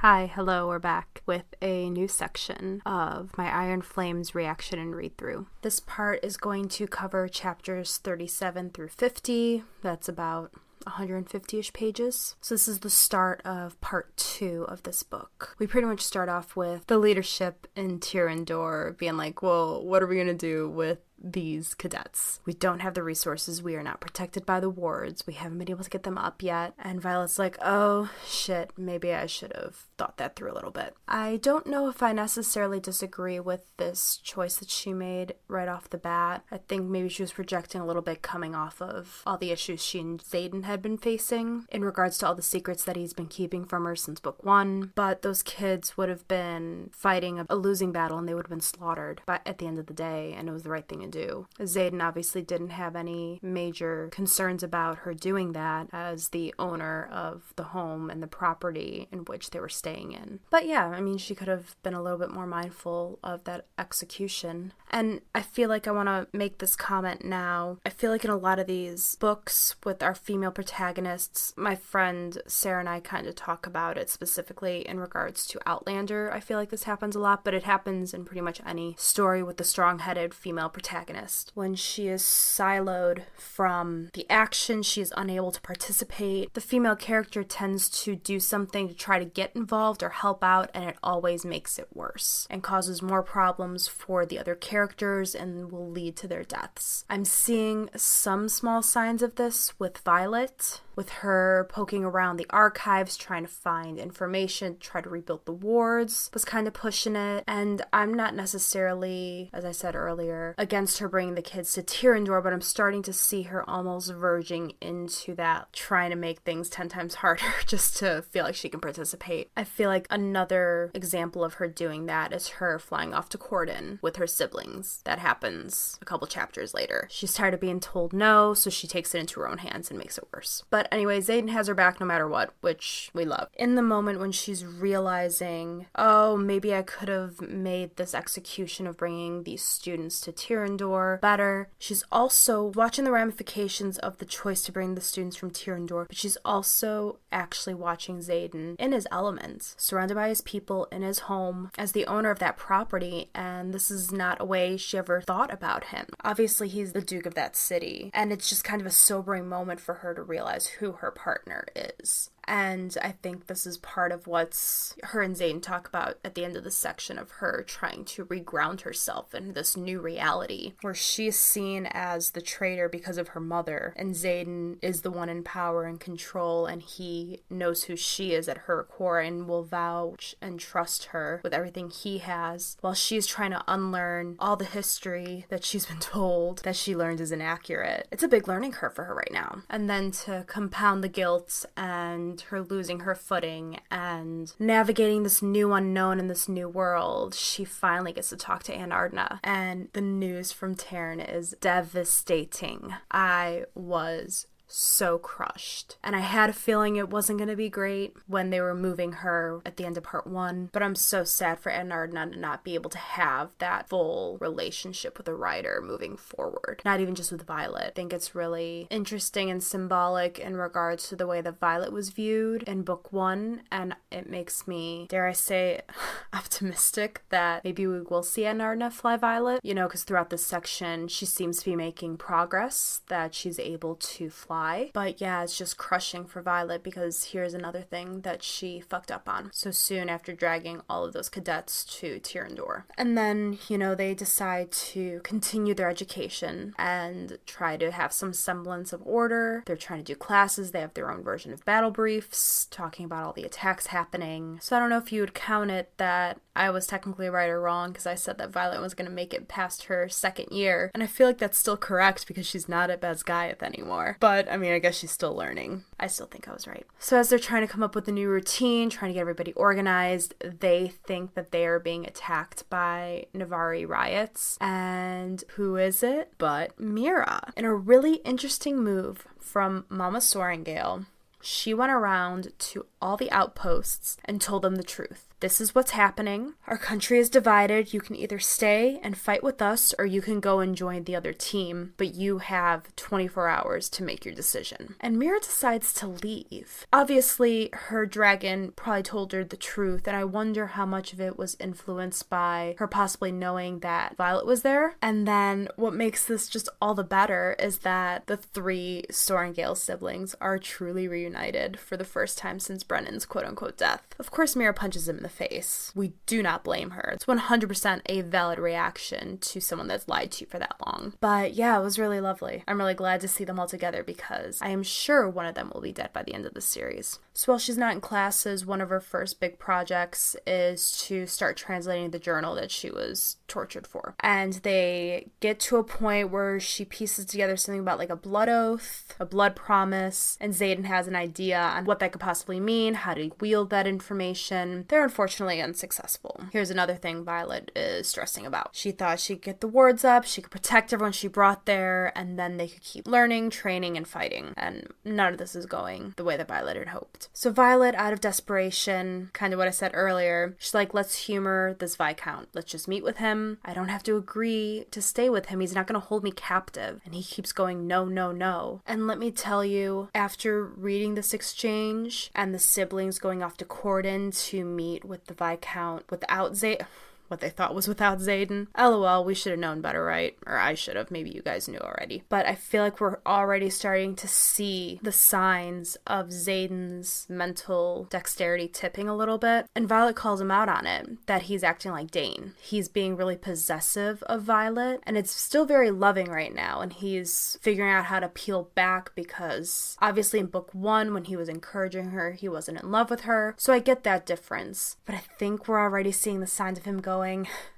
Hi, hello, we're back with a new section of my Iron Flames reaction and read-through. This part is going to cover chapters 37 through 50. That's about 150-ish pages. So this is the start of part 2 of this book. We pretty much start off with the leadership in Tyrandor being like, well, what are we going to do with these cadets? We don't have the resources. We are not protected by the wards. We haven't been able to get them up yet. And Violet's like, oh shit, maybe I should have thought that through a little bit. I don't know if I necessarily disagree with this choice that she made right off the bat. I think maybe she was projecting a little bit coming off of all the issues she and Xaden had been facing in regards to all the secrets that he's been keeping from her since book 1. But those kids would have been fighting a losing battle and they would have been slaughtered at the end of the day, and it was the right thing to do. Xaden obviously didn't have any major concerns about her doing that as the owner of the home and the property in which they were staying in. But yeah, I mean, she could have been a little bit more mindful of that execution. And I feel like I want to make this comment now. I feel like in a lot of these books with our female protagonists, my friend Sarah and I kind of talk about it specifically in regards to Outlander. I feel like this happens a lot, but it happens in pretty much any story with the strong-headed female protagonist. When she is siloed from the action, she is unable to participate. The female character tends to do something to try to get involved or help out, and it always makes it worse and causes more problems for the other characters and will lead to their deaths. I'm seeing some small signs of this with Violet, with her poking around the archives, trying to find information, try to rebuild the wards, was kind of pushing it. And I'm not necessarily, as I said earlier, against her bringing the kids to Tyrandor, but I'm starting to see her almost verging into that, trying to make things 10 times harder just to feel like she can participate. I feel like another example of her doing that is her flying off to Corden with her siblings. That happens a couple chapters later. She's tired of being told no, so she takes it into her own hands and makes it worse. But anyway, Xaden has her back no matter what, which we love. In the moment when she's realizing, oh, maybe I could have made this execution of bringing these students to Tyrandor better, she's also watching the ramifications of the choice to bring the students from Tyrandor, but she's also actually watching Xaden in his element, surrounded by his people in his home as the owner of that property, and this is not a way she ever thought about him. Obviously, he's the Duke of that city, and it's just kind of a sobering moment for her to realize who her partner is. And I think this is part of what's her and Xaden talk about at the end of the section of her trying to reground herself in this new reality where she's seen as the traitor because of her mother, and Xaden is the one in power and control, and he knows who she is at her core and will vouch and trust her with everything he has, while she's trying to unlearn all the history that she's been told that she learned is inaccurate. It's a big learning curve for her right now. And then to compound the guilt and her losing her footing and navigating this new unknown in this new world, she finally gets to talk to Anne Ardna, and the news from Taryn is devastating. I was so crushed. And I had a feeling it wasn't going to be great when they were moving her at the end of part 1, but I'm so sad for Anne Ardna to not be able to have that full relationship with a writer moving forward. Not even just with Violet. I think it's really interesting and symbolic in regards to the way that Violet was viewed in book 1, and it makes me, dare I say, optimistic that maybe we will see Anne Ardna fly Violet, because throughout this section she seems to be making progress, that she's able to fly. But yeah, it's just crushing for Violet because here's another thing that she fucked up on so soon after dragging all of those cadets to Tyrandor. And then, they decide to continue their education and try to have some semblance of order. They're trying to do classes. They have their own version of battle briefs talking about all the attacks happening. So I don't know if you would count it that I was technically right or wrong because I said that Violet was going to make it past her second year. And I feel like that's still correct because she's not at Basgaiath anymore. But I guess she's still learning. I still think I was right. So as they're trying to come up with a new routine, trying to get everybody organized, they think that they are being attacked by Navari riots. And who is it but Mira? In a really interesting move from Mama Sorengale, she went around to all the outposts and told them the truth. This is what's happening. Our country is divided. You can either stay and fight with us, or you can go and join the other team, but you have 24 hours to make your decision. And Mira decides to leave. Obviously, her dragon probably told her the truth, and I wonder how much of it was influenced by her possibly knowing that Violet was there. And then what makes this just all the better is that the 3 Sorrengail siblings are truly reunited for the first time since Brennan's quote-unquote death. Of course, Mira punches him in the face. We do not blame her. It's 100% a valid reaction to someone that's lied to you for that long. But yeah, it was really lovely. I'm really glad to see them all together because I am sure one of them will be dead by the end of the series. So while she's not in classes, one of her first big projects is to start translating the journal that she was tortured for. And they get to a point where she pieces together something about like a blood oath, a blood promise, and Xaden has an idea on what that could possibly mean, how to wield that information. They're unfortunately unsuccessful. Here's another thing Violet is stressing about. She thought she'd get the wards up, she could protect everyone she brought there, and then they could keep learning, training, and fighting. And none of this is going the way that Violet had hoped. So Violet, out of desperation, kind of what I said earlier, she's like, let's humor this Viscount. Let's just meet with him. I don't have to agree to stay with him. He's not going to hold me captive. And he keeps going, no, no, no. And let me tell you, after reading this exchange and the siblings going off to Corden to meet with the Viscount without what they thought was without Xaden. LOL, we should have known better, right? Or I should have. Maybe you guys knew already. But I feel like we're already starting to see the signs of Xaden's mental dexterity tipping a little bit. And Violet calls him out on it, that he's acting like Dane. He's being really possessive of Violet, and it's still very loving right now, and he's figuring out how to peel back because obviously in book 1, when he was encouraging her, he wasn't in love with her. So I get that difference. But I think we're already seeing the signs of him going,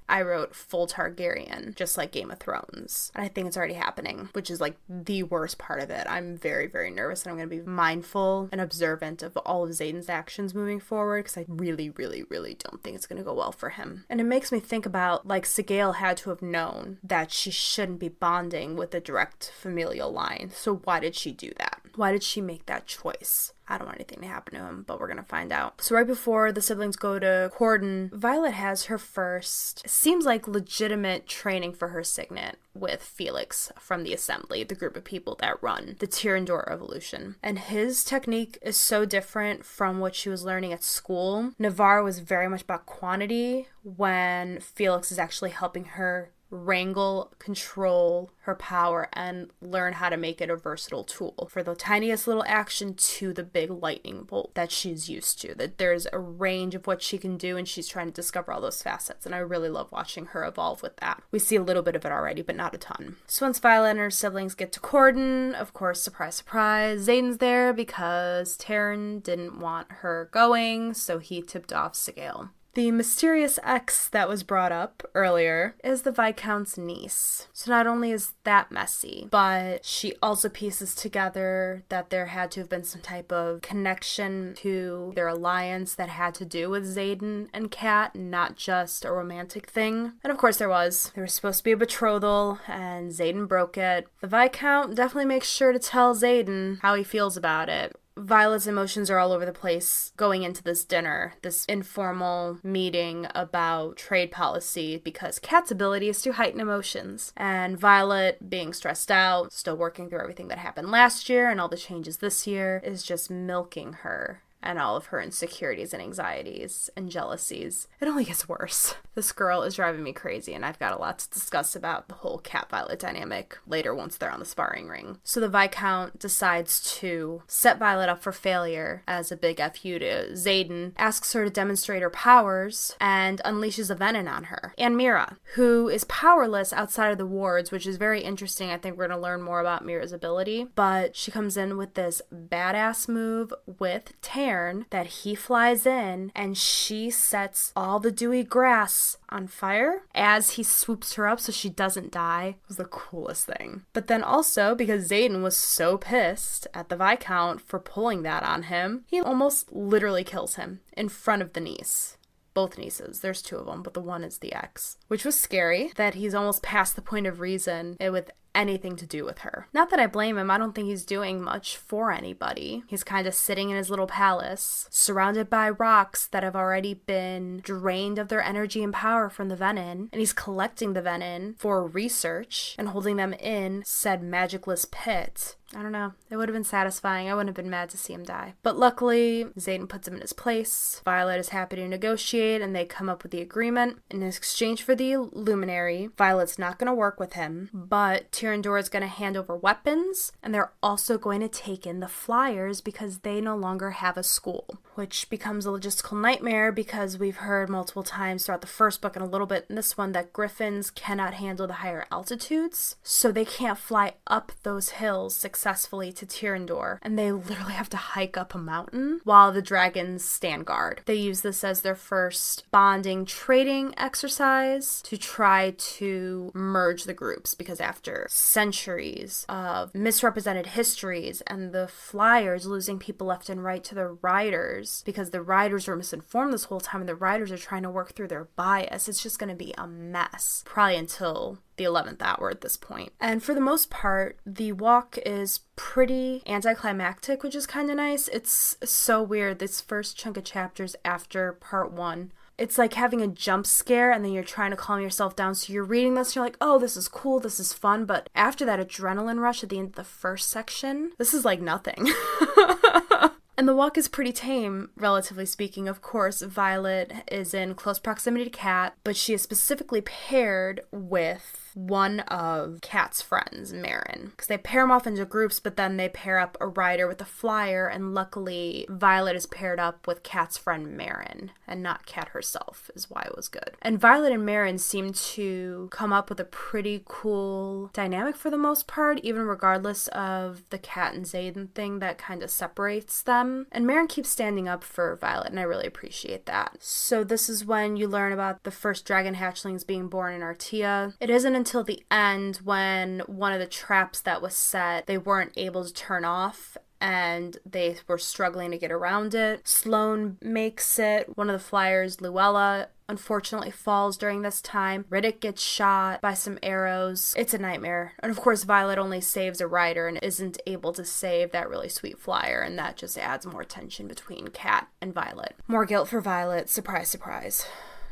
I wrote full Targaryen, just like Game of Thrones. And I think it's already happening, which is like the worst part of it. I'm very, very nervous, and I'm going to be mindful and observant of all of Xaden's actions moving forward, because I really, really, really don't think it's going to go well for him. And it makes me think about, like, Sigale had to have known that she shouldn't be bonding with a direct familial line. So why did she do that? Why did she make that choice? I don't want anything to happen to him, but we're gonna find out. So right before the siblings go to Corden, Violet has her first, seems like legitimate training for her signet with Felix from the Assembly, the group of people that run the Tyrandor Revolution. And his technique is so different from what she was learning at school. Navarre was very much about quantity, when Felix is actually helping her wrangle, control her power, and learn how to make it a versatile tool for the tiniest little action to the big lightning bolt that she's used to. That there's a range of what she can do, and she's trying to discover all those facets, and I really love watching her evolve with that. We see a little bit of it already, but not a ton. So once Violet and her siblings get to Corden, of course, surprise, surprise, Xaden's there because Taryn didn't want her going, so he tipped off Sigale. The mysterious ex that was brought up earlier is the Viscount's niece. So not only is that messy, but she also pieces together that there had to have been some type of connection to their alliance that had to do with Xaden and Kat, not just a romantic thing. And of course there was. There was supposed to be a betrothal, and Xaden broke it. The Viscount definitely makes sure to tell Xaden how he feels about it. Violet's emotions are all over the place going into this dinner, this informal meeting about trade policy, because Kat's ability is to heighten emotions. And Violet, being stressed out, still working through everything that happened last year and all the changes this year, is just milking her and all of her insecurities and anxieties and jealousies. It only gets worse. This girl is driving me crazy, and I've got a lot to discuss about the whole Cat-Violet dynamic later once they're on the sparring ring. So the Viscount decides to set Violet up for failure as a big FU to Xaden, asks her to demonstrate her powers, and unleashes a venom on her. And Mira, who is powerless outside of the wards, which is very interesting. I think we're going to learn more about Mira's ability, but she comes in with this badass move with Taryn that he flies in, and she sets all the dewy grass on fire as he swoops her up so she doesn't die. It was the coolest thing. But then also, because Xaden was so pissed at the Viscount for pulling that on him, he almost literally kills him in front of the niece. Both nieces. There's 2 of them, but the one is the ex. Which was scary, that he's almost past the point of reason with anything to do with her. Not that I blame him. I don't think he's doing much for anybody. He's kind of sitting in his little palace, surrounded by rocks that have already been drained of their energy and power from the venin, and he's collecting the venin for research and holding them in said magicless pit. I don't know. It would have been satisfying. I wouldn't have been mad to see him die. But luckily, Xaden puts him in his place. Violet is happy to negotiate, and they come up with the agreement. In exchange for the Luminary, Violet's not going to work with him, but Tyrandor is going to hand over weapons, and they're also going to take in the Flyers because they no longer have a school, which becomes a logistical nightmare because we've heard multiple times throughout the first book and a little bit in this one that griffins cannot handle the higher altitudes, so they can't fly up those hills successfully to Tyrandor, and they literally have to hike up a mountain while the dragons stand guard. They use this as their first bonding trading exercise to try to merge the groups, because after centuries of misrepresented histories and the Flyers losing people left and right to the Riders because the Riders were misinformed this whole time and the Riders are trying to work through their bias, it's just going to be a mess, probably until the 11th hour at this point. And for the most part, the walk is pretty anticlimactic, which is kind of nice. It's so weird, this first chunk of chapters after part 1. It's like having a jump scare and then you're trying to calm yourself down. So you're reading this and you're like, oh, this is cool, this is fun. But after that adrenaline rush at the end of the first section, this is like nothing. And the walk is pretty tame, relatively speaking. Of course, Violet is in close proximity to Cat, but she is specifically paired with one of Cat's friends, Marin. Because they pair them off into groups, but then they pair up a rider with a flyer, and luckily Violet is paired up with Cat's friend Marin, and not Cat herself, is why it was good. And Violet and Marin seem to come up with a pretty cool dynamic for the most part, even regardless of the Cat and Xaden thing that kind of separates them. And Marin keeps standing up for Violet, and I really appreciate that. So this is when you learn about the first dragon hatchlings being born in Artea. It isn't until the end when one of the traps that was set, they weren't able to turn off, and they were struggling to get around it. Sloane makes it. One of the Flyers, Luella, unfortunately falls during this time. Riddick gets shot by some arrows. It's a nightmare. And of course, Violet only saves a rider and isn't able to save that really sweet Flyer, and that just adds more tension between Cat and Violet. More guilt for Violet. Surprise, surprise.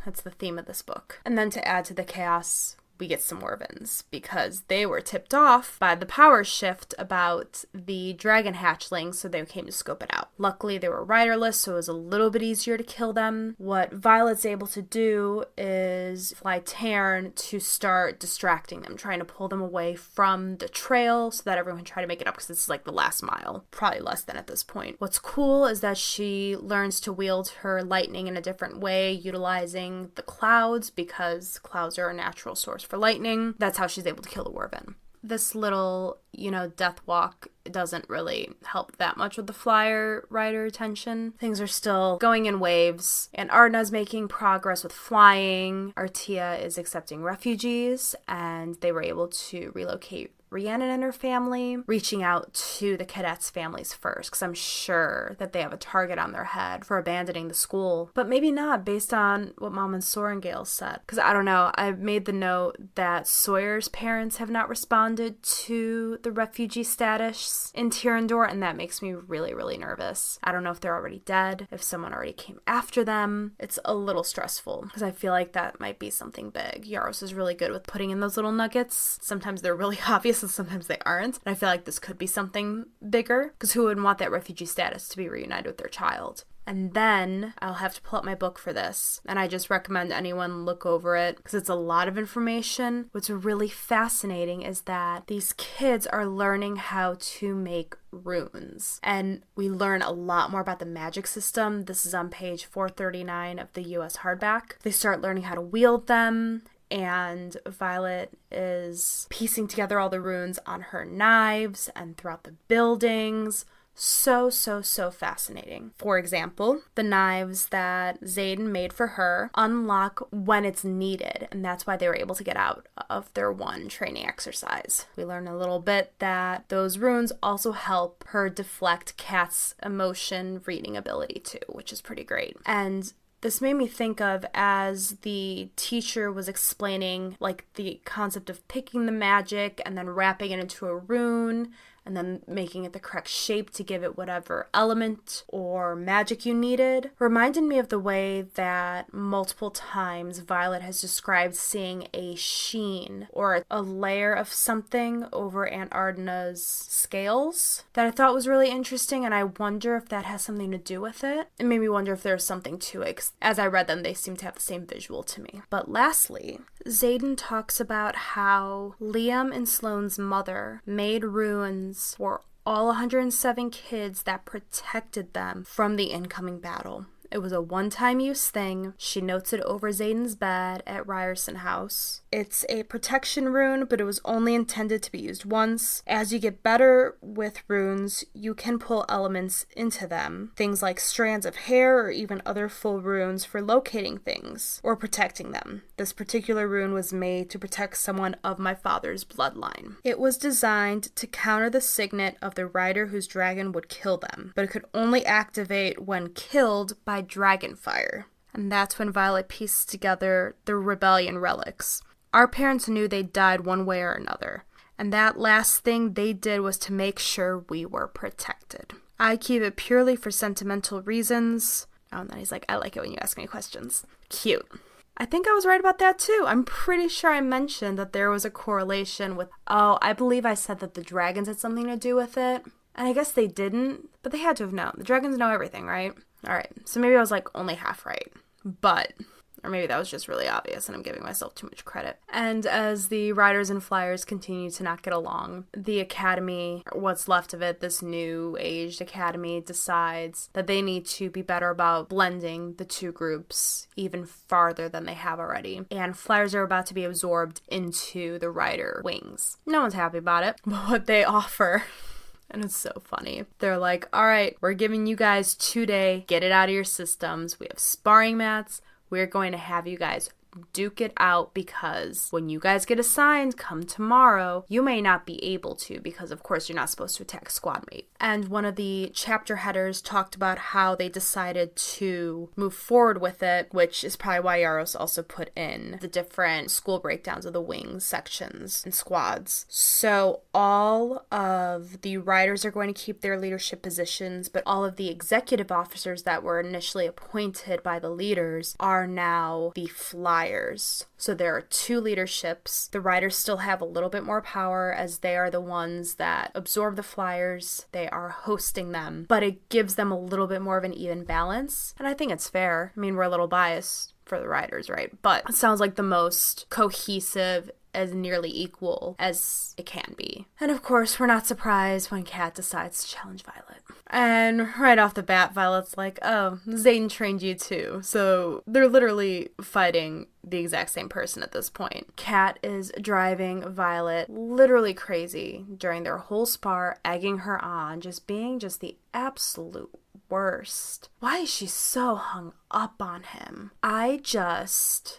That's the theme of this book. And then to add to the chaos, we get some Morvins, because they were tipped off by the power shift about the dragon hatchlings, so they came to scope it out. Luckily, they were riderless, so it was a little bit easier to kill them. What Violet's able to do is fly Tarn to start distracting them, trying to pull them away from the trail so that everyone can try to make it up, because this is like the last mile, probably less than at this point. What's cool is that she learns to wield her lightning in a different way, utilizing the clouds, because clouds are a natural source for lightning. That's how she's able to kill the Morven. This little, death walk doesn't really help that much with the Flyer rider tension. Things are still going in waves, and Ardna's making progress with flying. Artea is accepting refugees, and they were able to relocate Rhiannon and her family, reaching out to the cadets' families first, because I'm sure that they have a target on their head for abandoning the school, but maybe not based on what Mom and Sorengale said. Because I don't know, I made the note that Sawyer's parents have not responded to the refugee status in Tyrandor, and that makes me really, really nervous. I don't know if they're already dead, if someone already came after them. It's a little stressful, because I feel like that might be something big. Yarros is really good with putting in those little nuggets. Sometimes they're really obvious, and sometimes they aren't. And I feel like this could be something bigger, because who wouldn't want that refugee status to be reunited with their child? And then I'll have to pull up my book for this, and I just recommend anyone look over it because it's a lot of information. What's really fascinating is that these kids are learning how to make runes, and we learn a lot more about the magic system. This is on page 439 of the US hardback. They start learning how to wield them, and Violet is piecing together all the runes on her knives and throughout the buildings. So fascinating. For example, the knives that Xaden made for her unlock when it's needed, and that's why they were able to get out of their one training exercise. We learn a little bit that those runes also help her deflect Cat's emotion reading ability too, which is pretty great. And This made me think of, as the teacher was explaining like the concept of picking the magic and then wrapping it into a rune and then making it the correct shape to give it whatever element or magic you needed, reminded me of the way that multiple times Violet has described seeing a sheen or a layer of something over Aunt Ardna's scales that I thought was really interesting, and I wonder if that has something to do with it. It made me wonder if there's something to it, 'cause as I read them, they seem to have the same visual to me. But lastly, Xaden talks about how Liam and Sloane's mother made runes for all 107 kids that protected them from the incoming battle. It was a one-time use thing. She notes it over Xaden's bed at Ryerson House. It's a protection rune, but it was only intended to be used once. As you get better with runes, you can pull elements into them. Things like strands of hair or even other full runes for locating things or protecting them. This particular rune was made to protect someone of my father's bloodline. It was designed to counter the signet of the rider whose dragon would kill them, but it could only activate when killed by dragonfire. And that's when Violet pieced together the rebellion relics. Our parents knew they died one way or another, and that last thing they did was to make sure we were protected. I keep it purely for sentimental reasons. Oh, and then he's like, I like it when you ask me questions. Cute. I think I was right about that too. I'm pretty sure I mentioned that there was a correlation with, I believe I said that the dragons had something to do with it. And I guess they didn't, but they had to have known. The dragons know everything, right? Alright, so maybe I was like only half right. But, or maybe that was just really obvious and I'm giving myself too much credit. And as the Riders and Flyers continue to not get along, the Academy, or what's left of it, this new aged Academy, decides that they need to be better about blending the two groups even farther than they have already. And Flyers are about to be absorbed into the Rider wings. No one's happy about it, but what they offer... And it's so funny. They're like, all right, we're giving you guys 2 days. Get it out of your systems. We have sparring mats. We're going to have you guys duke it out, because when you guys get assigned come tomorrow, you may not be able to, because of course you're not supposed to attack squad mate. And one of the chapter headers talked about how they decided to move forward with it, which is probably why Yarros also put in the different school breakdowns of the wings sections and squads. So all of the riders are going to keep their leadership positions, but all of the executive officers that were initially appointed by the leaders are now the flyers. So there are 2 leaderships. The riders still have a little bit more power, as they are the ones that absorb the flyers. They are hosting them, but it gives them a little bit more of an even balance. And I think it's fair. I mean, we're a little biased for the riders, right? But it sounds like the most cohesive, as nearly equal as it can be. And of course, we're not surprised when Kat decides to challenge Violet. And right off the bat, Violet's like, oh, Xaden trained you too. So they're literally fighting the exact same person at this point. Kat is driving Violet literally crazy during their whole spar, egging her on, just being just the absolute worst. Why is she so hung up on him?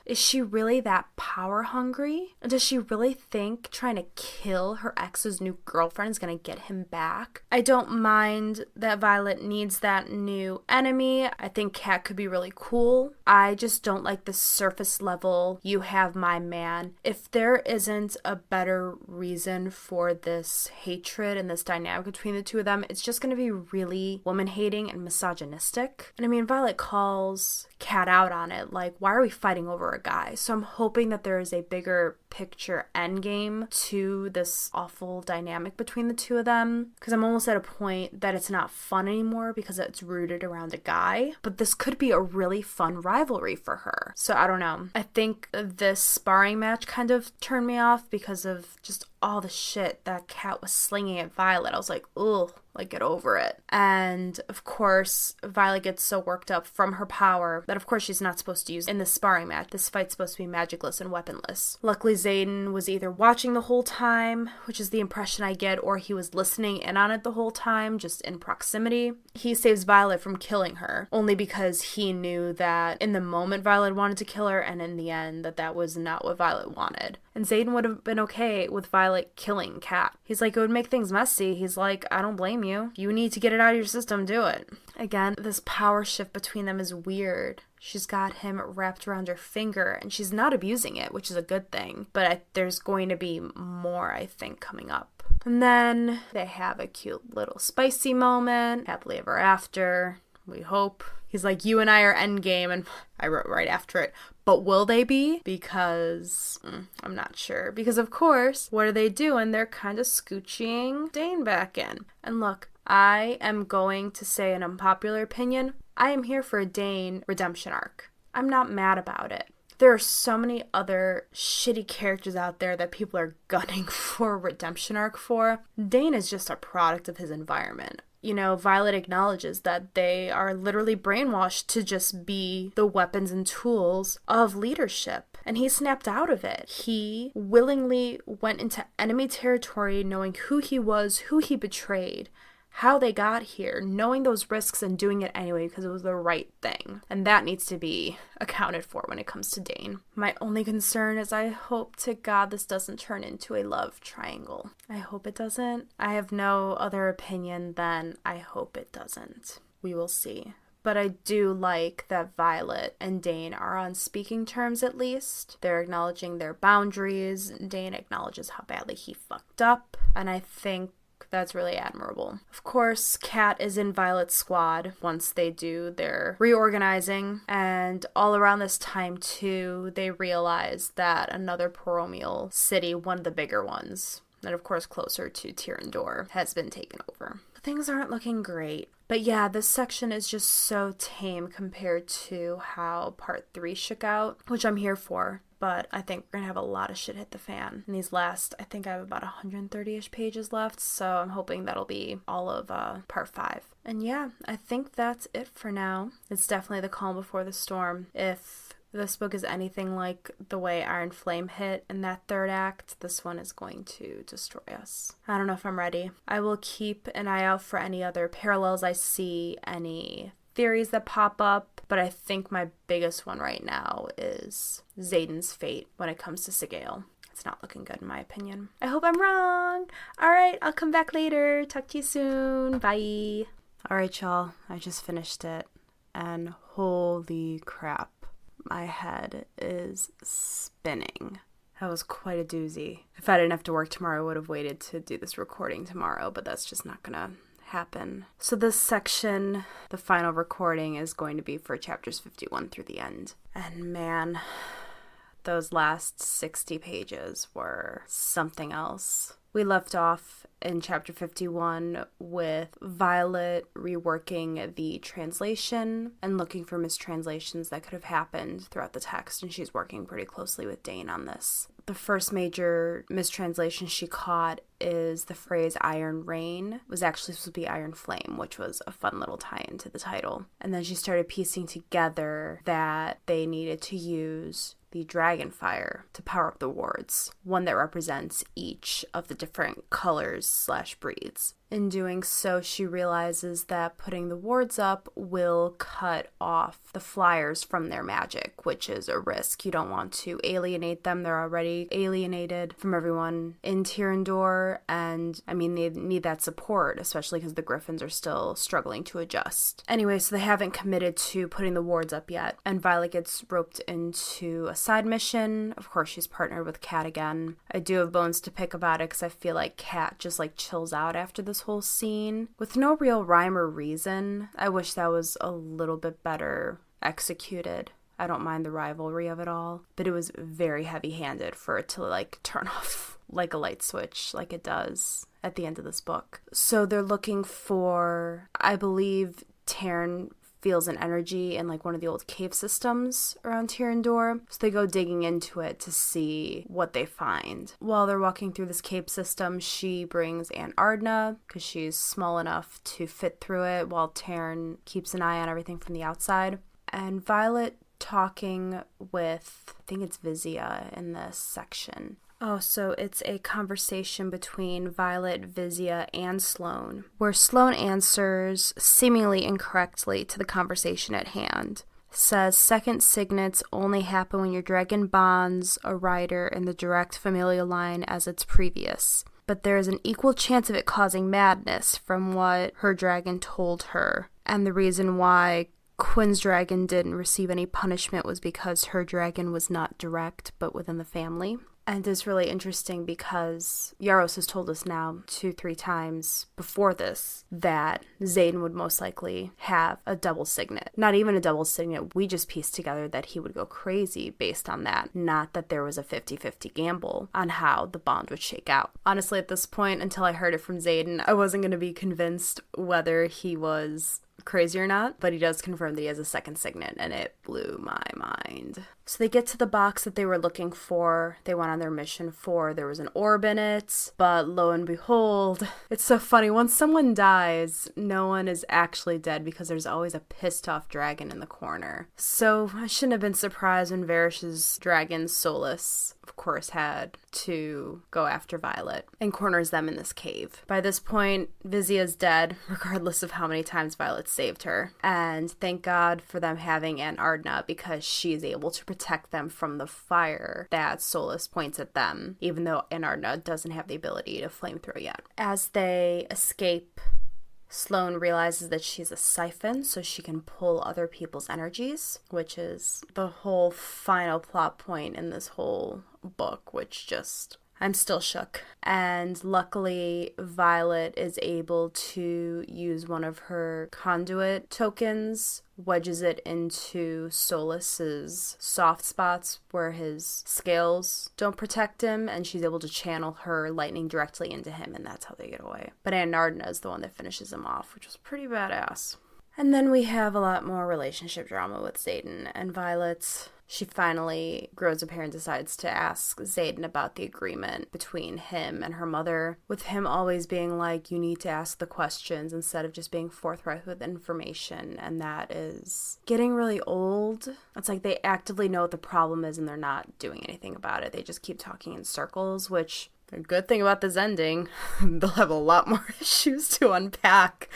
Is she really that power hungry? Does she really think trying to kill her ex's new girlfriend is gonna get him back? I don't mind that Violet needs that new enemy. I think Kat could be really cool. I just don't like the surface level, you have my man. If there isn't a better reason for this hatred and this dynamic between the two of them, it's just gonna be really woman-hating and misogynistic. And I mean, Violet calls Kat out on it, like, why are we fighting over a guy? So I'm hoping that there is a bigger picture endgame to this awful dynamic between the two of them, because I'm almost at a point that it's not fun anymore because it's rooted around a guy, but this could be a really fun rivalry for her. So I don't know. I think this sparring match kind of turned me off because of just all the shit that Kat was slinging at Violet. I was like, ugh, like, get over it. And of course, Violet gets so worked up from her power that of course she's not supposed to use in this sparring match. This fight's supposed to be magicless and weaponless. Luckily, Xaden was either watching the whole time, which is the impression I get, or he was listening in on it the whole time, just in proximity. He saves Violet from killing her, only because he knew that in the moment Violet wanted to kill her, and in the end that was not what Violet wanted. And Xaden would have been okay with Violet killing Kat. He's like, it would make things messy. He's like, I don't blame you. If you need to get it out of your system, do it. Again, this power shift between them is weird. She's got him wrapped around her finger, and she's not abusing it, which is a good thing. But there's going to be more, I think, coming up. And then they have a cute little spicy moment. Happily ever after, we hope. He's like, you and I are endgame, and I wrote right after it, but will they be? Because I'm not sure. Because, of course, what are they doing? They're kind of scooching Dane back in. And look, I am going to say an unpopular opinion. I am here for a Dane redemption arc. I'm not mad about it. There are so many other shitty characters out there that people are gunning for a redemption arc for. Dane is just a product of his environment. You know, Violet acknowledges that they are literally brainwashed to just be the weapons and tools of leadership. And he snapped out of it. He willingly went into enemy territory knowing who he was, who he betrayed, how they got here, knowing those risks and doing it anyway because it was the right thing. And that needs to be accounted for when it comes to Dane. My only concern is I hope to God this doesn't turn into a love triangle. I hope it doesn't. I have no other opinion than I hope it doesn't. We will see. But I do like that Violet and Dane are on speaking terms at least. They're acknowledging their boundaries. Dane acknowledges how badly he fucked up. And I think that's really admirable. Of course, Kat is in Violet's squad once they do their reorganizing, and all around this time too, they realize that another paromial city, one of the bigger ones, and of course closer to Tyrandor, has been taken over. Things aren't looking great. But yeah, this section is just so tame compared to how part 3 shook out, which I'm here for. But I think we're going to have a lot of shit hit the fan. In these last, I think I have about 130-ish pages left, so I'm hoping that'll be all of part 5. And yeah, I think that's it for now. It's definitely the calm before the storm. If this book is anything like the way Iron Flame hit in that third act, this one is going to destroy us. I don't know if I'm ready. I will keep an eye out for any other parallels I see, any theories that pop up, but I think my biggest one right now is Xaden's fate when it comes to Sigale. It's not looking good in my opinion. I hope I'm wrong. Alright, I'll come back later. Talk to you soon. Bye. Alright, y'all. I just finished it, and holy crap. My head is spinning. That was quite a doozy. If I didn't have to work tomorrow, I would have waited to do this recording tomorrow, but that's just not gonna happen. So this section, the final recording, is going to be for chapters 51 through the end. And man, those last 60 pages were something else. We left off in chapter 51 with Violet reworking the translation and looking for mistranslations that could have happened throughout the text, and she's working pretty closely with Dane on this. The first major mistranslation she caught is the phrase Iron Rain was actually supposed to be Iron Flame, which was a fun little tie-in to the title. And then she started piecing together that they needed to use the Dragonfire to power up the wards, one that represents each of the different colors/breeds. In doing so, she realizes that putting the wards up will cut off the flyers from their magic, which is a risk. You don't want to alienate them. They're already alienated from everyone in Tyrandor, and I mean, they need that support, especially because the Griffins are still struggling to adjust. Anyway, so they haven't committed to putting the wards up yet, and Violet gets roped into a side mission. Of course, she's partnered with Kat again. I do have bones to pick about it because I feel like Kat just chills out after this whole scene with no real rhyme or reason. I wish that was a little bit better executed. I don't mind the rivalry of it all, but it was very heavy-handed for it to turn off like a light switch like it does at the end of this book. So they're looking for, I believe, Taryn feels an energy in one of the old cave systems around Tyrandor. So they go digging into it to see what they find. While they're walking through this cave system, she brings Aunt Ardna because she's small enough to fit through it, while Taryn keeps an eye on everything from the outside. And Violet talking with, I think it's Vizia in this section. Oh, so it's a conversation between Violet, Vizia, and Sloane, where Sloane answers seemingly incorrectly to the conversation at hand. Says second signets only happen when your dragon bonds a rider in the direct familial line as its previous. but there is an equal chance of it causing madness from what her dragon told her. And the reason why Quinn's dragon didn't receive any punishment was because her dragon was not direct, but within the family. And it's really interesting because Yarros has told us now 2-3 times before this that Xaden would most likely have a double signet. Not even a double signet, we just pieced together that he would go crazy based on that. Not that there was a 50-50 gamble on how the bond would shake out. Honestly, at this point, until I heard it from Xaden, I wasn't going to be convinced whether he was crazy or not, but he does confirm that he has a second signet, and it blew my mind. So they get to the box that they were looking for, they went on their mission for. There was an orb in it, but lo and behold, it's so funny. Once someone dies, no one is actually dead because there's always a pissed off dragon in the corner. So I shouldn't have been surprised when Varish's dragon, Solus, of course, had to go after Violet and corners them in this cave. By this point, Vizia's dead, regardless of how many times Violet saved her. And thank God for them having Aunt Ardna, because she is able to protect them from the fire that Solus points at them, even though Aunt Ardna doesn't have the ability to flamethrow yet. As they escape, Sloane realizes that she's a siphon, so she can pull other people's energies, which is the whole final plot point in this whole book, which just... I'm still shook. And luckily, Violet is able to use one of her conduit tokens, wedges it into Solus's soft spots where his scales don't protect him, and she's able to channel her lightning directly into him, and that's how they get away. But Aunt Ardna is the one that finishes him off, which was pretty badass. And then we have a lot more relationship drama with Xaden and Violet. She finally grows a pair and decides to ask Xaden about the agreement between him and her mother, with him always being like, you need to ask the questions instead of just being forthright with information, and that is getting really old. It's like they actively know what the problem is and they're not doing anything about it. They just keep talking in circles, which the good thing about this ending, they'll have a lot more issues to unpack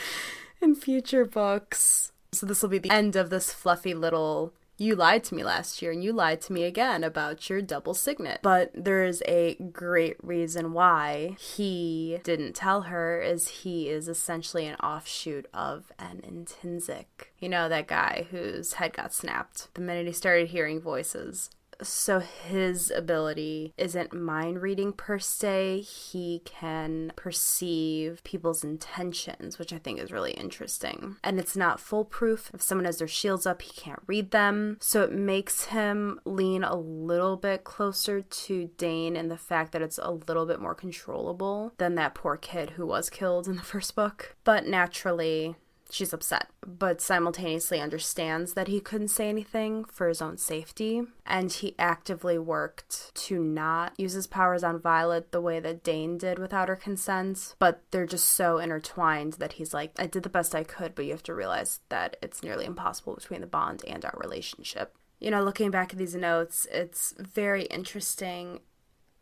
in future books. So this will be the end of this fluffy little... You lied to me last year, and you lied to me again about your double signet. But there is a great reason why he didn't tell her, is he is essentially an offshoot of an intrinsic. You know, that guy whose head got snapped the minute he started hearing voices. So his ability isn't mind reading per se. He can perceive people's intentions, which I think is really interesting. And it's not foolproof. If someone has their shields up, he can't read them. So it makes him lean a little bit closer to Dane in the fact that it's a little bit more controllable than that poor kid who was killed in the first book. But naturally, she's upset, but simultaneously understands that he couldn't say anything for his own safety, and he actively worked to not use his powers on Violet the way that Dane did without her consent, but they're just so intertwined that he's like, I did the best I could, but you have to realize that it's nearly impossible between the bond and our relationship. You know, looking back at these notes, it's very interesting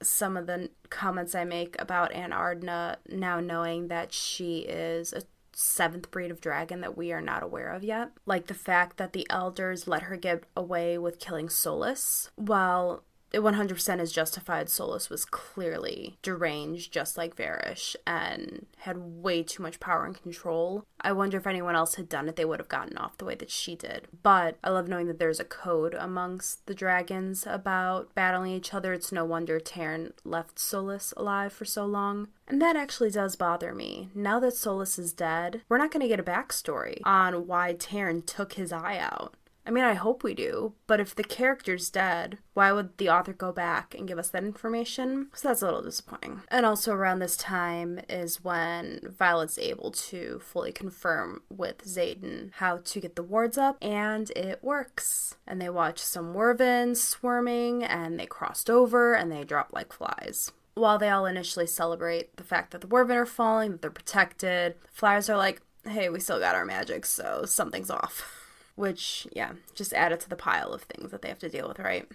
some of the comments I make about Aunt Ardna, now knowing that she is a 7th breed of dragon that we are not aware of yet. Like the fact that the elders let her get away with killing Solus, while it 100% is justified. Solus was clearly deranged, just like Varish, and had way too much power and control. I wonder if anyone else had done it, they would have gotten off the way that she did. But I love knowing that there's a code amongst the dragons about battling each other. It's no wonder Taryn left Solus alive for so long. And that actually does bother me. Now that Solus is dead, we're not going to get a backstory on why Taryn took his eye out. I mean, I hope we do, but if the character's dead, why would the author go back and give us that information? So that's a little disappointing. And also around this time is when Violet's able to fully confirm with Xaden how to get the wards up, and it works. And they watch some Wervins swarming, and they crossed over, and they dropped like flies. While they all initially celebrate the fact that the Wervin are falling, that they're protected, the Flyers are like, hey, we still got our magic, so something's off. Which, yeah, just added to the pile of things that they have to deal with, right?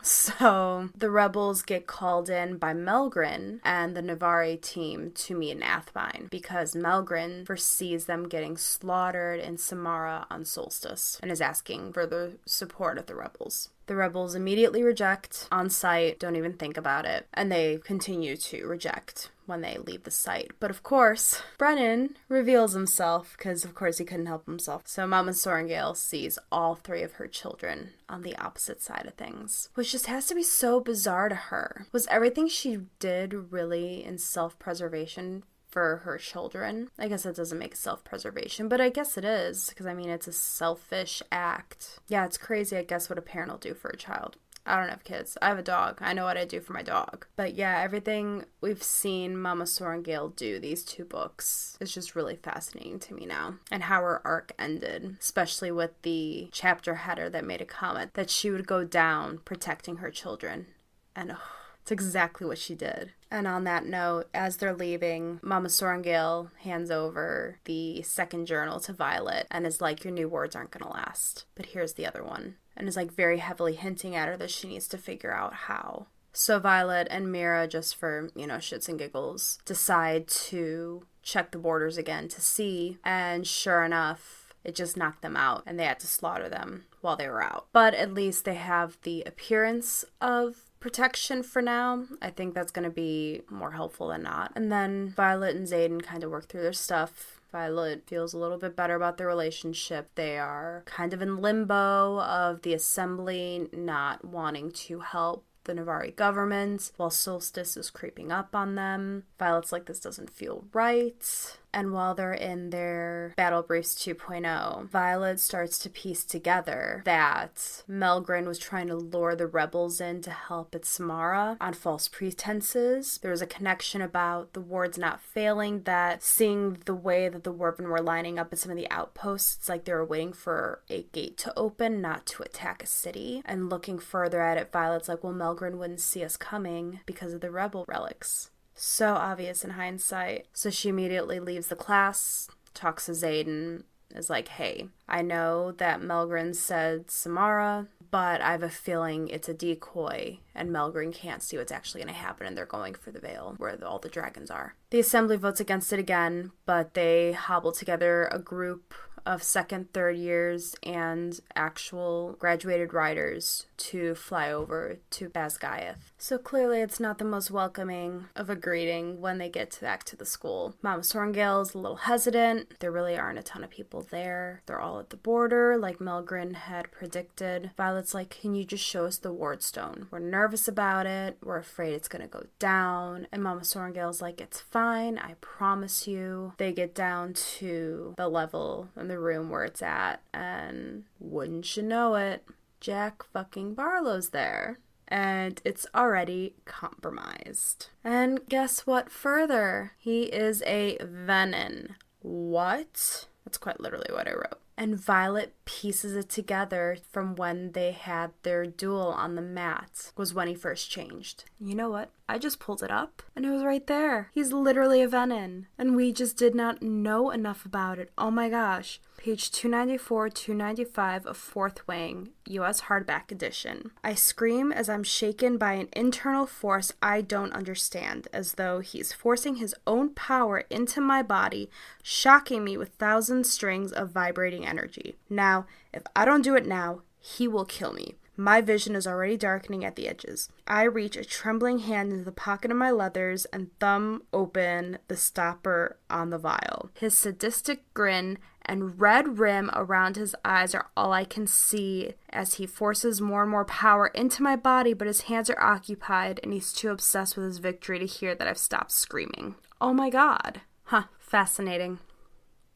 So the rebels get called in by Melgrin and the Navari team to meet in Athbine because Melgrin foresees them getting slaughtered in Samara on Solstice and is asking for the support of the rebels. The rebels immediately reject on sight, don't even think about it, and they continue to reject when they leave the site. But of course, Brennan reveals himself, because of course he couldn't help himself. So Mama Sorrengail sees all 3 of her children on the opposite side of things, which just has to be so bizarre to her. Was everything she did really in self-preservation for her children? I guess that doesn't make self-preservation, but I guess it is, because I mean, it's a selfish act. Yeah, it's crazy, I guess, what a parent will do for a child. I don't have kids. I have a dog. I know what I do for my dog. But yeah, everything we've seen Mama Sorrengail do these 2 books is just really fascinating to me now. And how her arc ended, especially with the chapter header that made a comment that she would go down protecting her children. And it's exactly what she did. And on that note, as they're leaving, Mama Sorrengail hands over the second journal to Violet and is like, your new words aren't going to last. But here's the other one. And is like very heavily hinting at her that she needs to figure out how. So Violet and Mira, just for, shits and giggles, decide to check the borders again to see. And sure enough, it just knocked them out and they had to slaughter them while they were out. But at least they have the appearance of protection for now. I think that's going to be more helpful than not. And then Violet and Xaden kind of work through their stuff. Violet feels a little bit better about their relationship. They are kind of in limbo of the Assembly not wanting to help the Navari government while Solstice is creeping up on them. Violet's like, this doesn't feel right. And while they're in their Battle Briefs 2.0, Violet starts to piece together that Melgren was trying to lure the rebels in to help at Samara on false pretenses. There was a connection about the wards not failing, that seeing the way that the Wyrven were lining up at some of the outposts, it's like they were waiting for a gate to open, not to attack a city. And looking further at it, Violet's like, well, Melgren wouldn't see us coming because of the rebel relics. So obvious in hindsight. So she immediately leaves the class, talks to Xaden, is like, hey, I know that Melgren said Samara, but I have a feeling it's a decoy, and Melgren can't see what's actually going to happen, and they're going for the Vale, where all the dragons are. The Assembly votes against it again, but they hobble together a group of second, third years and actual graduated riders to fly over to Basgiath. So clearly it's not the most welcoming of a greeting when they get back to the school. Mama Sorrengail is a little hesitant. There really aren't a ton of people there. They're all at the border, like Melgren had predicted. Violet's like, can you just show us the wardstone? We're nervous about it. We're afraid it's gonna go down. And Mama Sorrengail's like, it's fine. I promise you. They get down to the level in the room where it's at, and wouldn't you know it, Jack fucking Barlow's there. And it's already compromised. And guess what further? He is a Venin. What? That's quite literally what I wrote. And Violet pieces it together from when they had their duel on the mat, was when he first changed. You know what? I just pulled it up, and it was right there. He's literally a Venin, and we just did not know enough about it. Oh my gosh. Page 294, 295 of Fourth Wing, U.S. Hardback Edition. I scream as I'm shaken by an internal force I don't understand, as though he's forcing his own power into my body, shocking me with thousand strings of vibrating energy. Now, if I don't do it now, he will kill me. My vision is already darkening at the edges. I reach a trembling hand into the pocket of my leathers and thumb open the stopper on the vial. His sadistic grin and red rim around his eyes are all I can see as he forces more and more power into my body, but his hands are occupied and he's too obsessed with his victory to hear that I've stopped screaming. Oh my god. Huh, fascinating.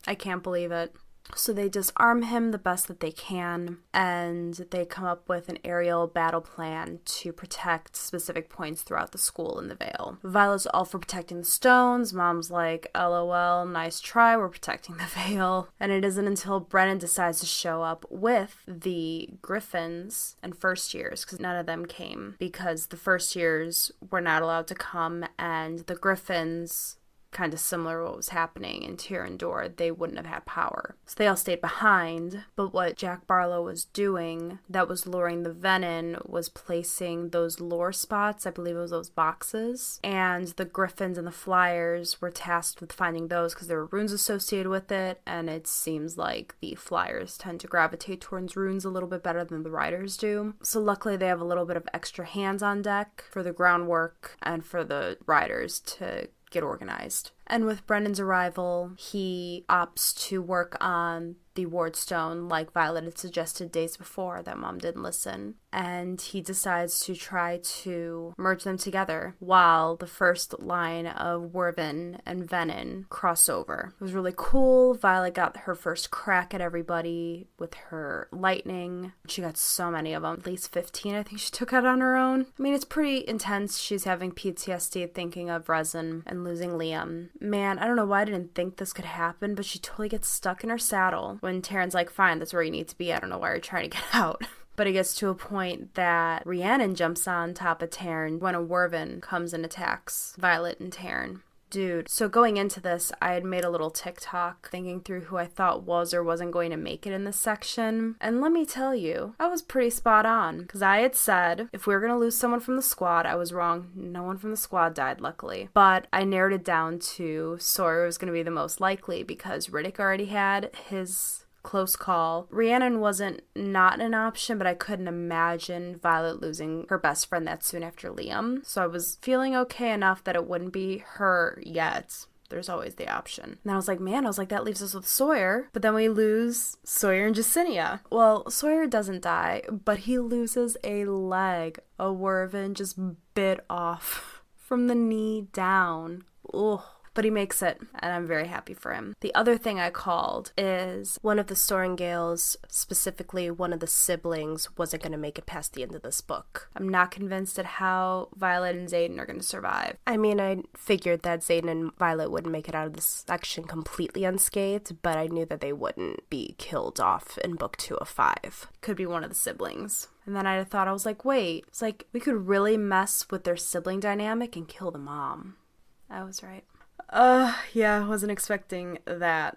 I can't believe it. So they disarm him the best that they can, and they come up with an aerial battle plan to protect specific points throughout the school in the Vale. Violet's all for protecting the stones. Mom's like, LOL, nice try, we're protecting the Vale. And it isn't until Brennan decides to show up with the Griffins and first years, because none of them came, because the first years were not allowed to come, and the Griffins kind of similar to what was happening in Tyrrendor, they wouldn't have had power. So they all stayed behind, but what Jack Barlow was doing that was luring the Venin was placing those lore spots, I believe it was those boxes, and the Griffins and the Flyers were tasked with finding those because there were runes associated with it, and it seems like the Flyers tend to gravitate towards runes a little bit better than the Riders do. So luckily they have a little bit of extra hands on deck for the groundwork and for the Riders to get organized. And with Brennan's arrival, he opts to work on the Wardstone like Violet had suggested days before that Mom didn't listen. And he decides to try to merge them together while the first line of Wervin and Venin cross over. It was really cool. Violet got her first crack at everybody with her lightning. She got so many of them, at least 15 I think she took out on her own. I mean, it's pretty intense. She's having PTSD thinking of Resin and losing Liam. Man, I don't know why I didn't think this could happen, but she totally gets stuck in her saddle when Taryn's like, fine, that's where you need to be. I don't know why you're trying to get out. But it gets to a point that Rhiannon jumps on top of Taryn when a Wervin comes and attacks Violet and Taryn. Dude, so going into this, I had made a little TikTok thinking through who I thought was or wasn't going to make it in this section. And let me tell you, I was pretty spot on. Because I had said, if we were going to lose someone from the squad, I was wrong. No one from the squad died, luckily. But I narrowed it down to Sawyer was going to be the most likely because Riddick already had his close call. Rhiannon wasn't not an option, but I couldn't imagine Violet losing her best friend that soon after Liam. So I was feeling okay enough that it wouldn't be her yet. There's always the option. And I was like, that leaves us with Sawyer. But then we lose Sawyer and Jacinia. Well, Sawyer doesn't die, but he loses a leg. A Wervin just bit off from the knee down. Ugh. But he makes it, and I'm very happy for him. The other thing I called is one of the Sorrengails, specifically one of the siblings, wasn't going to make it past the end of this book. I'm not convinced at how Violet and Xaden are going to survive. I mean, I figured that Xaden and Violet wouldn't make it out of this section completely unscathed, but I knew that they wouldn't be killed off in book 2 of 5. Could be one of the siblings. And then I thought, I was like, wait, it's like we could really mess with their sibling dynamic and kill the mom. I was right. Yeah, I wasn't expecting that,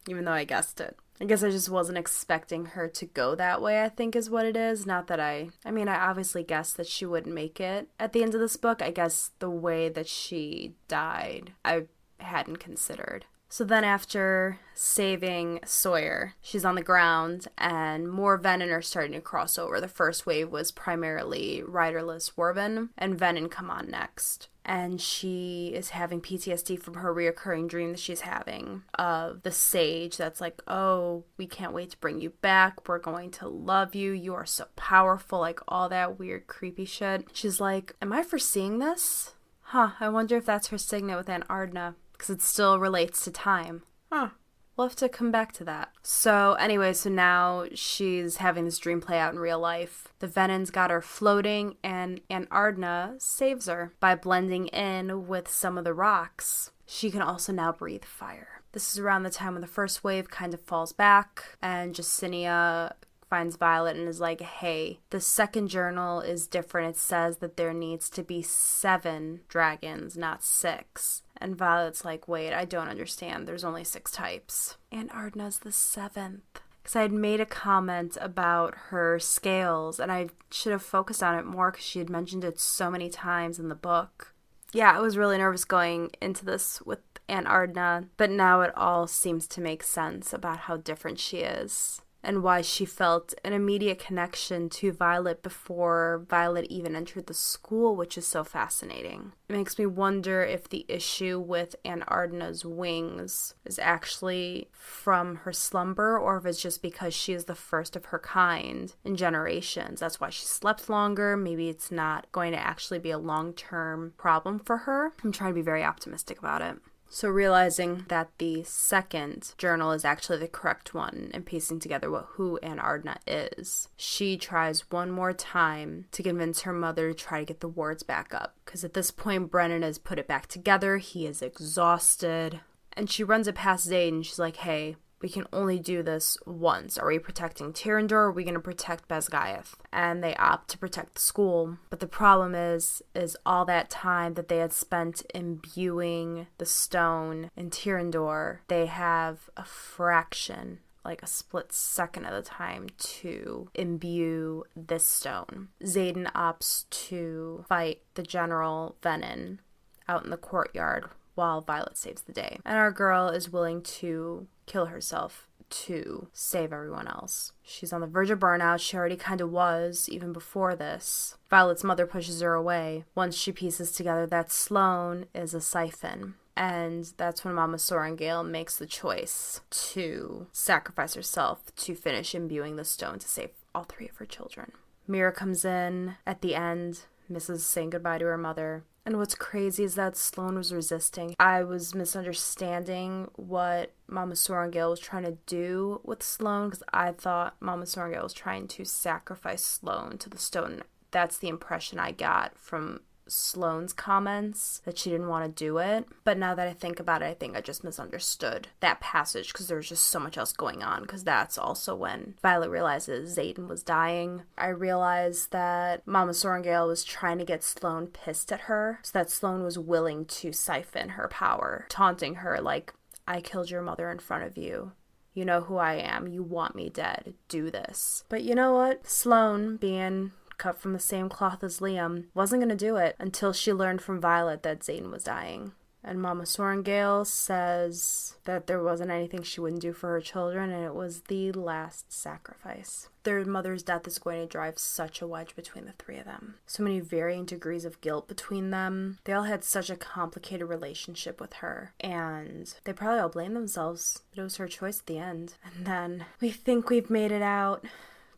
even though I guessed it. I guess I just wasn't expecting her to go that way, I think is what it is. Not that I obviously guessed that she wouldn't make it at the end of this book. I guess the way that she died, I hadn't considered. So then after saving Sawyer, she's on the ground and more Venin are starting to cross over. The first wave was primarily riderless Wervin, and Venin come on next. And she is having PTSD from her reoccurring dream that she's having of the sage that's like, oh, we can't wait to bring you back. We're going to love you. You are so powerful. Like all that weird, creepy shit. She's like, am I foreseeing this? I wonder if that's her signet with Aunt Ardna. Because it still relates to time. We'll have to come back to that. So anyway, so now she's having this dream play out in real life. The Venin's got her floating, and Aunt Ardna saves her by blending in with some of the rocks. She can also now breathe fire. This is around the time when the first wave kind of falls back, and Jacinia finds Violet and is like, hey, the second journal is different. It says that there needs to be 7 dragons, not 6. And Violet's like, wait, I don't understand. There's only 6 types. And Ardna's the 7th. Because I had made a comment about her scales, and I should have focused on it more because she had mentioned it so many times in the book. Yeah, I was really nervous going into this with Aunt Ardna, but now it all seems to make sense about how different she is. And why she felt an immediate connection to Violet before Violet even entered the school, which is so fascinating. It makes me wonder if the issue with Aunt Ardna's wings is actually from her slumber, or if it's just because she is the first of her kind in generations. That's why she slept longer. Maybe it's not going to actually be a long-term problem for her. I'm trying to be very optimistic about it. So realizing that the second journal is actually the correct one and piecing together who Aunt Ardna is, she tries one more time to convince her mother to try to get the wards back up. Because at this point, Brennan has put it back together. He is exhausted. And she runs it past Xaden. She's like, hey, we can only do this once. Are we protecting Tyrandor or are we going to protect Basgiath? And they opt to protect the school. But the problem is all that time that they had spent imbuing the stone in Tyrandor, they have a fraction, like a split second of the time, to imbue this stone. Xaden opts to fight the General Venin out in the courtyard while Violet saves the day. And our girl is willing to kill herself to save everyone else. She's on the verge of burnout. She already kind of was, even before this. Violet's mother pushes her away. Once she pieces together that Sloane is a siphon. And that's when Mama Sorrengail makes the choice to sacrifice herself to finish imbuing the stone to save all three of her children. Mira comes in at the end, misses saying goodbye to her mother. And what's crazy is that Sloane was resisting. I was misunderstanding what Mama Sorrengail was trying to do with Sloane, because I thought Mama Sorrengail was trying to sacrifice Sloane to the stone. That's the impression I got from Sloane's comments, that she didn't want to do it. But now that I think about it, I think I just misunderstood that passage, because there's just so much else going on, because that's also when Violet realizes Xaden was dying. I realized that Mama Sorrengail was trying to get Sloane pissed at her, so that Sloane was willing to siphon her power, taunting her like, I killed your mother in front of you. You know who I am. You want me dead. Do this. But you know what? Sloane, being cut from the same cloth as Liam, wasn't going to do it until she learned from Violet that Xaden was dying. And Mama Sorrengail says that there wasn't anything she wouldn't do for her children, and it was the last sacrifice. Their mother's death is going to drive such a wedge between the three of them. So many varying degrees of guilt between them. They all had such a complicated relationship with her, and they probably all blame themselves, but it was her choice at the end. And then we think we've made it out.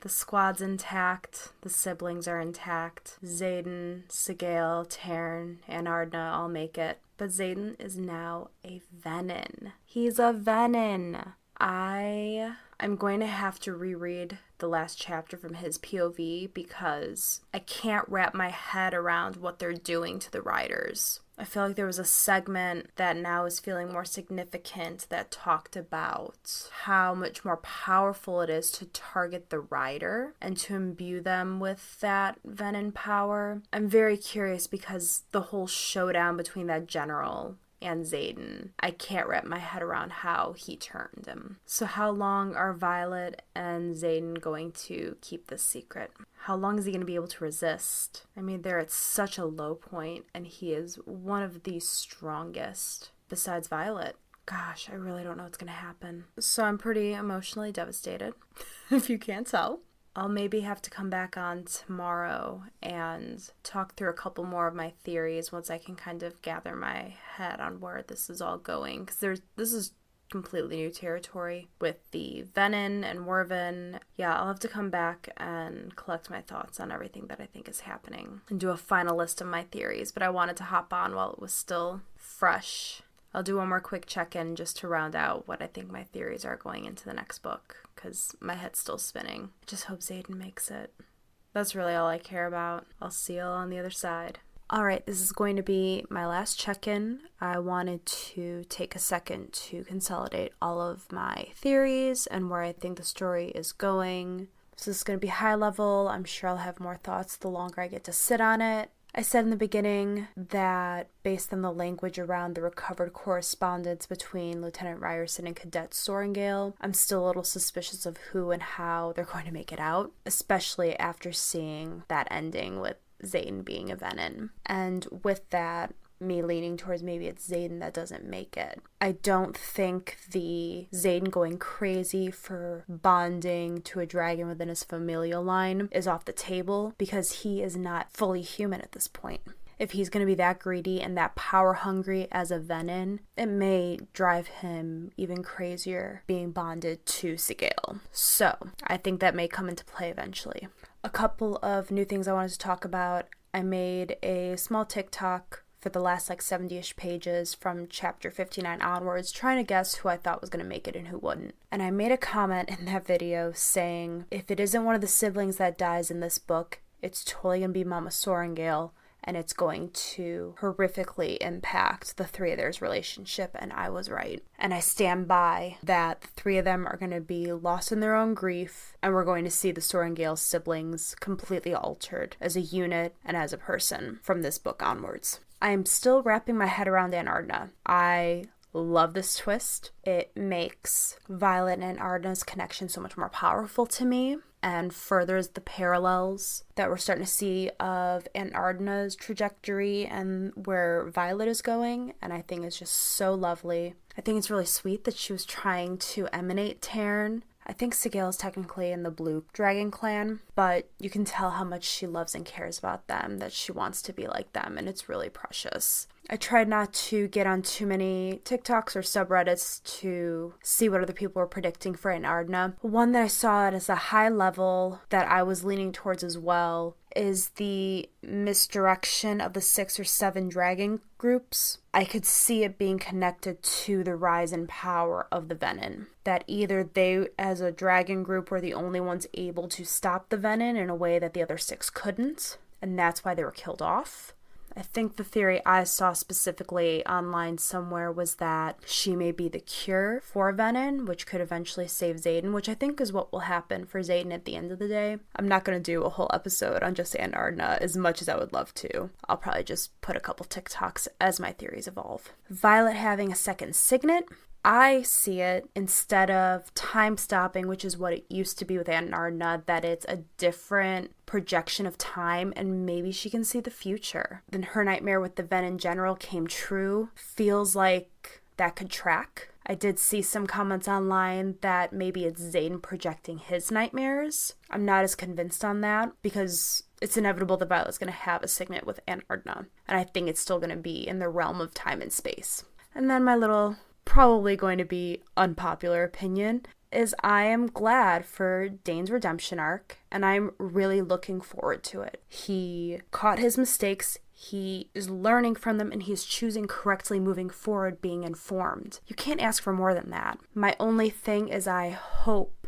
The squad's intact, the siblings are intact. Xaden, Sigale, Taryn, and Ardna all make it. But Xaden is now a Venin. He's a Venin. I'm going to have to reread the last chapter from his POV because I can't wrap my head around what they're doing to the riders. I feel like there was a segment that now is feeling more significant that talked about how much more powerful it is to target the rider and to imbue them with that Venin power. I'm very curious because the whole showdown between that general and Xaden, I can't wrap my head around how he turned him. So how long are Violet and Xaden going to keep this secret? How long is he going to be able to resist? I mean, they're at such a low point, and he is one of the strongest besides Violet. Gosh, I really don't know what's going to happen. So I'm pretty emotionally devastated, if you can't tell. I'll maybe have to come back on tomorrow and talk through a couple more of my theories once I can kind of gather my head on where this is all going. Because this is completely new territory with the Venin and Wervin. Yeah, I'll have to come back and collect my thoughts on everything that I think is happening and do a final list of my theories. But I wanted to hop on while it was still fresh. I'll do one more quick check-in just to round out what I think my theories are going into the next book, because my head's still spinning. I just hope Xaden makes it. That's really all I care about. I'll see you all on the other side. Alright, this is going to be my last check-in. I wanted to take a second to consolidate all of my theories and where I think the story is going. So this is going to be high level. I'm sure I'll have more thoughts the longer I get to sit on it. I said in the beginning that based on the language around the recovered correspondence between Lieutenant Ryerson and Cadet Sorrengail, I'm still a little suspicious of who and how they're going to make it out, especially after seeing that ending with Xaden being a Venin. And with that, me leaning towards maybe it's Xaden that doesn't make it. I don't think the Xaden going crazy for bonding to a dragon within his familial line is off the table because he is not fully human at this point. If he's going to be that greedy and that power hungry as a Venin, it may drive him even crazier being bonded to Sigale. So I think that may come into play eventually. A couple of new things I wanted to talk about. I made a small TikTok for the last 70-ish pages from chapter 59 onwards, trying to guess who I thought was going to make it and who wouldn't. And I made a comment in that video saying, if it isn't one of the siblings that dies in this book, it's totally going to be Mama Sorrengail, and it's going to horrifically impact the three of theirs relationship, and I was right. And I stand by that the three of them are going to be lost in their own grief, and we're going to see the Sorrengail siblings completely altered as a unit and as a person from this book onwards. I am still wrapping my head around Aunt Ardna. I love this twist. It makes Violet and Ardna's connection so much more powerful to me and furthers the parallels that we're starting to see of Aunt Ardna's trajectory and where Violet is going, and I think it's just so lovely. I think it's really sweet that she was trying to emanate Tairn. I think Sigil is technically in the Blue Dragon clan, but you can tell how much she loves and cares about them, that she wants to be like them, and it's really precious. I tried not to get on too many TikToks or subreddits to see what other people were predicting for Aunt Ardna. One that I saw as a high level that I was leaning towards as well is the misdirection of the 6 or 7 dragon groups. I could see it being connected to the rise in power of the Venin. That either they, as a dragon group, were the only ones able to stop the Venin in a way that the other 6 couldn't, and that's why they were killed off. I think the theory I saw specifically online somewhere was that she may be the cure for Venin, which could eventually save Xaden, which I think is what will happen for Xaden at the end of the day. I'm not going to do a whole episode on just Aunt Ardna as much as I would love to. I'll probably just put a couple TikToks as my theories evolve. Violet having a second signet. I see it, instead of time stopping, which is what it used to be with Aunt Ardna, that it's a different projection of time and maybe she can see the future. Then her nightmare with the Venin General came true. Feels like that could track. I did see some comments online that maybe it's Xaden projecting his nightmares. I'm not as convinced on that because it's inevitable that Violet's going to have a signet with Aunt Ardna, and I think it's still going to be in the realm of time and space. And then my little probably going to be unpopular opinion is I am glad for Dane's redemption arc, and I'm really looking forward to it. He caught his mistakes, he is learning from them, and he's choosing correctly moving forward, being informed. You can't ask for more than that. My only thing is I hope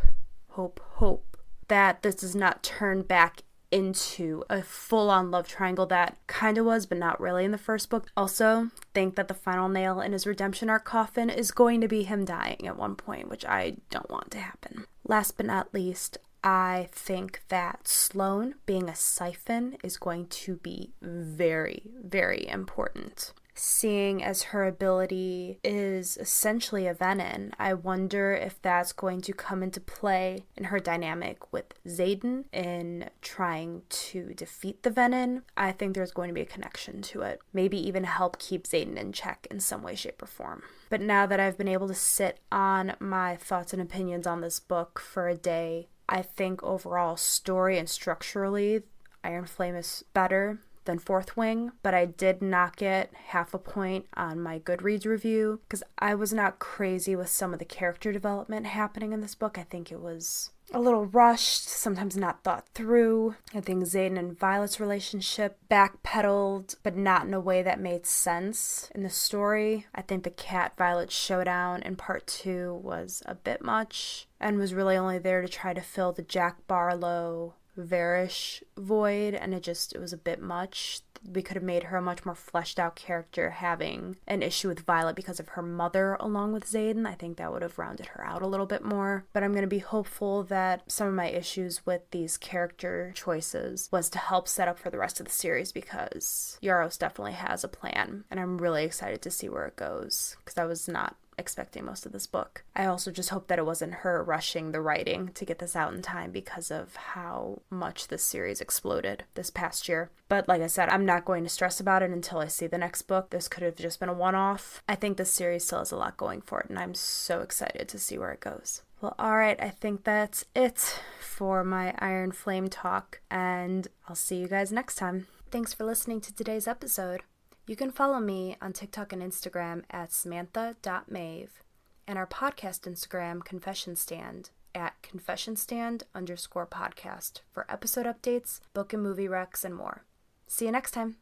that this does not turn back into a full-on love triangle that kind of was, but not really in the first book. Also, think that the final nail in his redemption arc coffin is going to be him dying at one point, which I don't want to happen. Last but not least, I think that Sloane being a siphon is going to be very, very important. Seeing as her ability is essentially a Venin, I wonder if that's going to come into play in her dynamic with Xaden in trying to defeat the Venin. I think there's going to be a connection to it. Maybe even help keep Xaden in check in some way, shape, or form. But now that I've been able to sit on my thoughts and opinions on this book for a day, I think overall story and structurally, Iron Flame is better than Fourth Wing, but I did knock it half a point on my Goodreads review because I was not crazy with some of the character development happening in this book. I think it was a little rushed, sometimes not thought through. I think Xaden and Violet's relationship backpedaled, but not in a way that made sense in the story. I think the Cat-Violet showdown in part 2 was a bit much and was really only there to try to fill the Jack Barlow Varish void, and it was a bit much. We could have made her a much more fleshed out character, having an issue with Violet because of her mother along with Xaden. I think that would have rounded her out a little bit more. But I'm going to be hopeful that some of my issues with these character choices was to help set up for the rest of the series, because Yarros definitely has a plan, and I'm really excited to see where it goes, because I was not expecting most of this book. I also just hope that it wasn't her rushing the writing to get this out in time because of how much this series exploded this past year. But like I said, I'm not going to stress about it until I see the next book. This could have just been a one-off. I think this series still has a lot going for it, and I'm so excited to see where it goes. Well, alright, I think that's it for my Iron Flame talk, and I'll see you guys next time. Thanks for listening to today's episode. You can follow me on TikTok and Instagram at samantha.mave, and our podcast Instagram, Confession Stand, at confessionstand_podcast for episode updates, book and movie recs, and more. See you next time.